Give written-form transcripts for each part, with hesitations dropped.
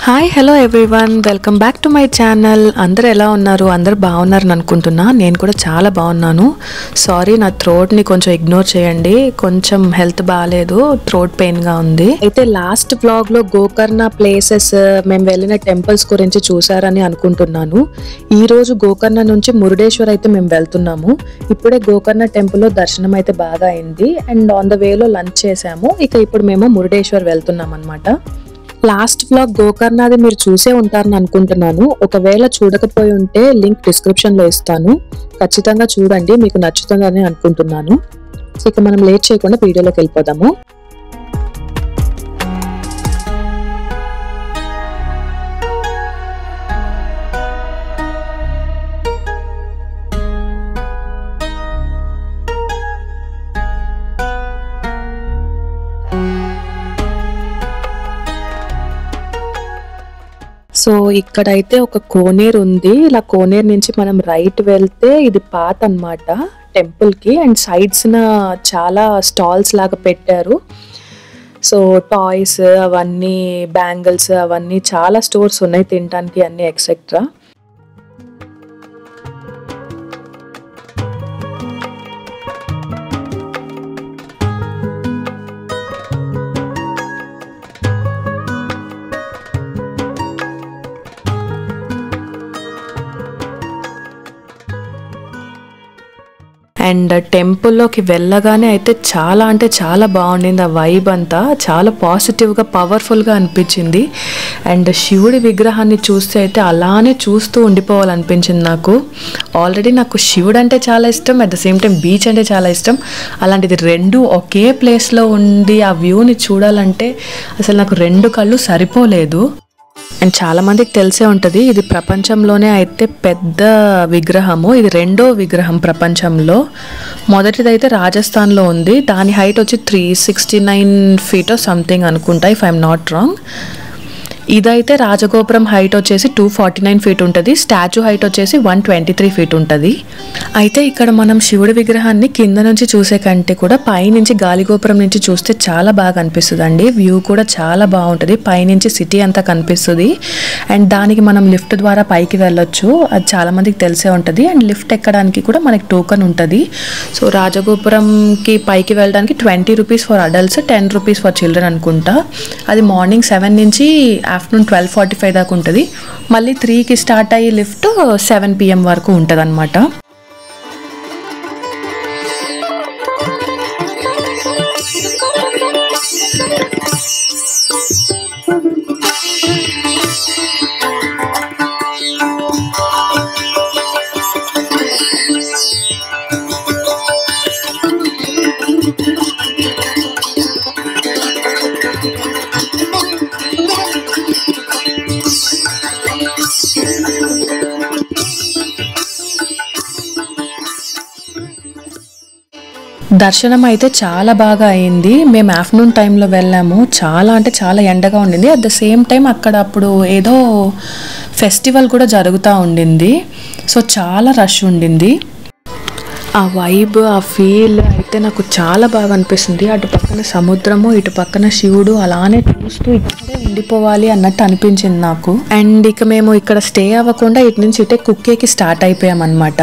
Hi hello everyone, welcome back to my channel. అందరూ ఎలా ఉన్నారు? అందరూ బాగున్నారని అనుకుంటున్నా. నేను కూడా చాలా బాగున్నాను. సారీ, నా థ్రోట్ని కొంచెం ఇగ్నోర్ చేయండి. కొంచెం హెల్త్ బాగాలేదు, థ్రోట్ పెయిన్గా ఉంది. అయితే లాస్ట్ వ్లాగ్లో గోకర్ణ ప్లేసెస్, మేము వెళ్ళిన టెంపుల్స్ గురించి చూసారని అనుకుంటున్నాను. ఈరోజు గోకర్ణ నుంచి మురుడేశ్వర్ అయితే మేము వెళ్తున్నాము. ఇప్పుడే గోకర్ణ టెంపుల్లో దర్శనం అయితే బాగా అయింది అండ్ ఆన్ ద వేలో లంచ్ చేసాము. ఇక ఇప్పుడు మేము మురుడేశ్వర్ వెళ్తున్నాం అనమాట. లాస్ట్ వ్లాగ్ గోకర్ణది మీరు చూసే ఉంటారని అనుకుంటున్నాను. ఒకవేళ చూడకపోయి ఉంటే లింక్ డిస్క్రిప్షన్ లో ఇస్తాను, ఖచ్చితంగా చూడండి, మీకు నచ్చుతుందని అనుకుంటున్నాను. ఇక మనం లేట్ చేయకుండా వీడియోలోకి వెళ్ళిపోదాము. సో ఇక్కడైతే ఒక కోనేరు ఉంది. ఇలా కోనేరు నుంచి మనం రైట్ వెళ్తే ఇది పాత్ అన్నమాట టెంపుల్ కి. అండ్ సైడ్స్ న చాలా స్టాల్స్ లాగా పెట్టారు. సో టాయ్స్ అవన్నీ, బ్యాంగిల్స్ అవన్నీ చాలా స్టోర్స్ ఉన్నాయి తినడానికి అన్ని ఎక్సెట్రా. అండ్ టెంపుల్లోకి వెళ్ళగానే అయితే చాలా అంటే చాలా బాగుండింది. ఆ వైబ్ అంతా చాలా పాజిటివ్గా, పవర్ఫుల్గా అనిపించింది. అండ్ శివుడి విగ్రహాన్ని చూస్తే అయితే అలానే చూస్తూ ఉండిపోవాలనిపించింది నాకు. ఆల్రెడీ నాకు శివుడు అంటే చాలా ఇష్టం, at the same time beach అంటే చాలా ఇష్టం. అలాంటిది రెండు ఒకే ప్లేస్లో ఉండి ఆ వ్యూని చూడాలంటే అసలు నాకు రెండు కళ్ళు సరిపోలేదు. అండ్ చాలా మందికి తెలిసే ఉంటుంది, ఇది ప్రపంచంలోనే అయితే పెద్ద విగ్రహము. ఇది రెండో విగ్రహం ప్రపంచంలో. మొదటిదైతే రాజస్థాన్లో ఉంది. దాని హైట్ వచ్చి 369 feet సంథింగ్ అనుకుంటా, ఇఫ్ ఐఎమ్ నాట్ రాంగ్. ఇదైతే రాజగోపురం హైట్ వచ్చేసి 249 feet ఉంటుంది. స్టాచ్యూ హైట్ వచ్చేసి 123 feet ఉంటుంది. అయితే ఇక్కడ మనం శివుడి విగ్రహాన్ని కింద నుంచి చూసే కంటే కూడా పైనుంచి గాలిగోపురం నుంచి చూస్తే చాలా బాగా అనిపిస్తుంది అండి. వ్యూ కూడా చాలా బాగుంటుంది. పైనుంచి సిటీ అంతా కనిపిస్తుంది. అండ్ దానికి మనం లిఫ్ట్ ద్వారా పైకి వెళ్ళొచ్చు, అది చాలా మందికి తెలిసే ఉంటుంది. అండ్ లిఫ్ట్ ఎక్కడానికి కూడా మనకి టోకెన్ ఉంటుంది. సో రాజగోపురంకి పైకి వెళ్ళడానికి 20 rupees for adults, 10 rupees for children అనుకుంటా. అది మార్నింగ్ 7 నుంచి ఆఫ్టర్నూన్ 12:45 దాకా ఉంటుంది. మళ్ళీ 3కి స్టార్ట్ అయ్యి లిఫ్ట్ 7 PM వరకు ఉంటుంది అనమాట. దర్శనం అయితే చాలా బాగా అయింది. మేము ఆఫ్టర్నూన్ టైంలో వెళ్ళాము. చాలా అంటే చాలా ఎండగా ఉండింది. అట్ ద సేమ్ టైం అక్కడ అప్పుడు ఏదో ఫెస్టివల్ కూడా జరుగుతూ ఉండింది. సో చాలా రష్ ఉండింది. ఆ వైబ్, ఆ ఫీల్ అయితే నాకు చాలా బాగా అనిపిస్తుంది. అటు పక్కన సముద్రము, ఇటు పక్కన శివుడు, అలానే చూస్తూ ఇక్కడే ఉండిపోవాలి అన్నట్టు అనిపించింది నాకు. అండ్ ఇక మేము ఇక్కడ స్టే అవ్వకుండా ఇటు నుంచి ఇటే కుక్కేకి స్టార్ట్ అయిపోయాం అనమాట.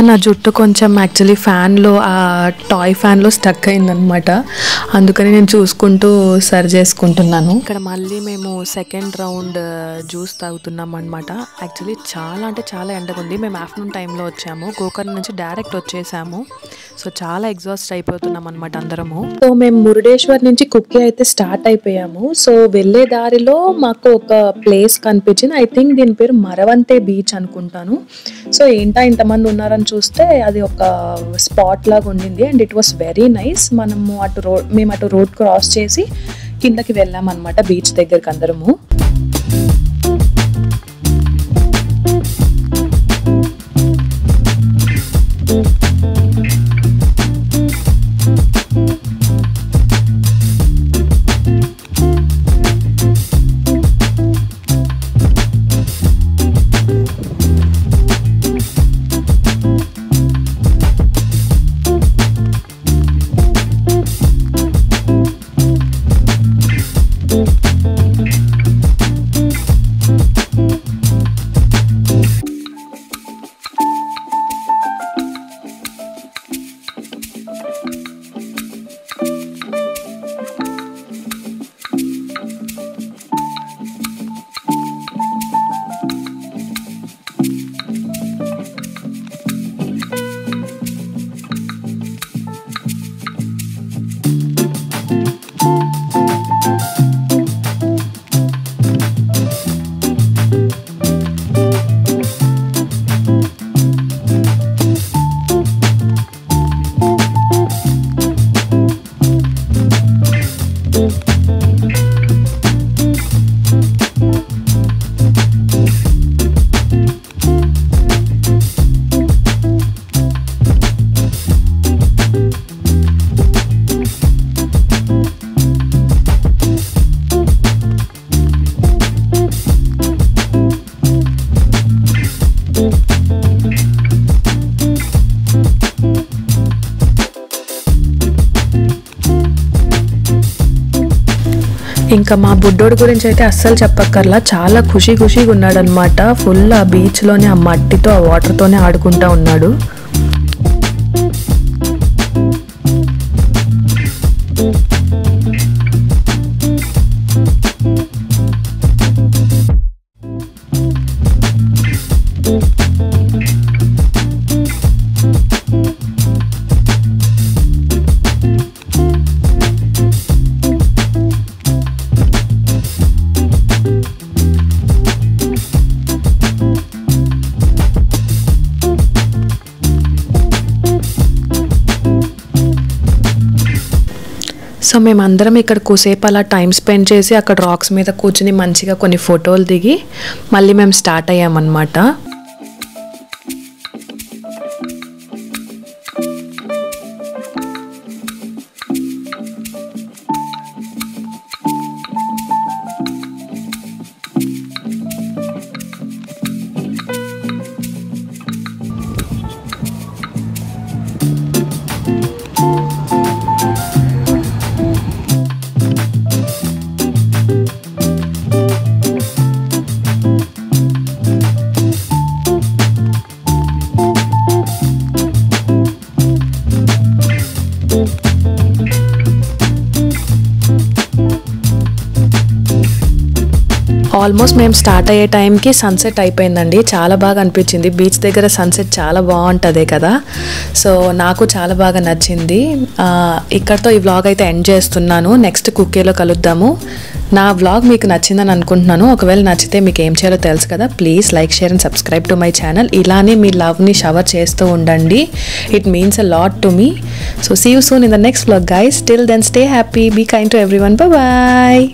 నా జుట్టు కొంచెం యాక్చువల్లీ ఫ్యాన్లో ఆ టాయ్ ఫ్యాన్లో స్టక్ అయిందనమాట. అందుకని నేను చూసుకుంటూ సరి చేసుకుంటున్నాను. ఇక్కడ మళ్ళీ మేము సెకండ్ రౌండ్ జ్యూస్ తాగుతున్నాం అనమాట. యాక్చువల్లీ చాలా అంటే చాలా ఎండగా ఉంది. మేము ఆఫ్టర్నూన్ టైంలో వచ్చాము, గోకర్ణ నుంచి డైరెక్ట్ వచ్చేసాము. సో చాలా ఎగ్జాస్ట్ అయిపోతున్నాం అనమాట అందరము. సో మేము మురుడేశ్వర్ నుంచి కుక్కి అయితే స్టార్ట్ అయిపోయాము. సో వెళ్ళే దారిలో మాకు ఒక ప్లేస్ కనిపించింది. ఐ థింక్ దీని పేరు మరవంతే బీచ్ అనుకుంటాను. సో ఏంటా ఇంతమంది ఉన్నారని చూస్తే అది ఒక స్పాట్ లాగా ఉండింది and it was very nice. మేము అటు రోడ్ క్రాస్ చేసి కిందకి వెళ్ళాం అనమాట బీచ్ దగ్గరికి అందరము. ఇంకా మా బుడ్డోడు గురించి అయితే అస్సలు చెప్పక్కర్లా, చాలా ఖుషీగా ఉన్నాడు అనమాట. ఫుల్ ఆ బీచ్లోనే ఆ మట్టితో ఆ వాటర్తోనే ఆడుకుంటూ ఉన్నాడు. సో మేమందరం ఇక్కడ కూసేపు అలా టైం స్పెండ్ చేసి అక్కడ రాక్స్ మీద కూర్చుని మంచిగా కొన్ని ఫోటోలు దిగి మళ్ళీ మేము స్టార్ట్ అయ్యామన్నమాట. ఆల్మోస్ట్ మేము స్టార్ట్ అయ్యే టైంకి సన్సెట్ అయిపోయిందండి. చాలా బాగా అనిపించింది. బీచ్ దగ్గర సన్సెట్ చాలా బాగుంటుంది కదా. సో నాకు చాలా బాగా నచ్చింది. ఇక్కడతో ఈ వ్లాగ్ అయితే ఎండ్ చేస్తున్నాను. నెక్స్ట్ కుక్కీలో కలుద్దాము. నా వ్లాగ్ మీకు నచ్చిందని అనుకుంటున్నాను. ఒకవేళ నచ్చితే మీకు ఏం చేయాలో తెలుసు కదా. Please like, share and subscribe to my channel. ఇలానే మీ లవ్ని షవర్ చేస్తూ ఉండండి. It means a lot to me. So see you soon in the next vlog guys. Till then stay happy, be kind to everyone. Bye.